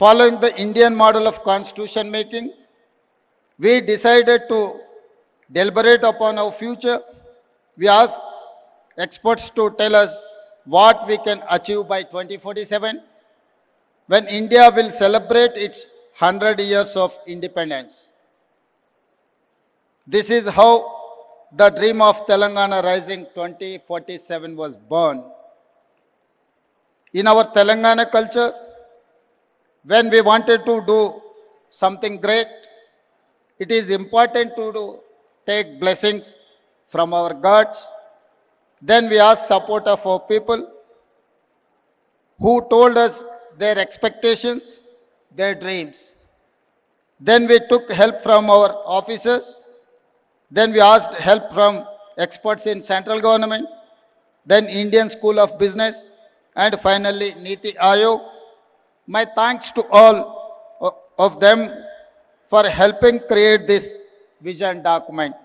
Following the Indian model of constitution making, we decided to deliberate upon our future. We asked experts to tell us what we can achieve by 2047 when India will celebrate its 100 years of independence. This is how the dream of Telangana Rising 2047 was born. In our Telangana culture, when we wanted to do something great, it is important to take blessings from our gods. Then we asked support of our people who told us their expectations, their dreams. Then we took help from our officers. Then we asked help from experts in central government, then Indian School of Business, and finally Niti Aayog. My thanks to all of them for helping create this vision document.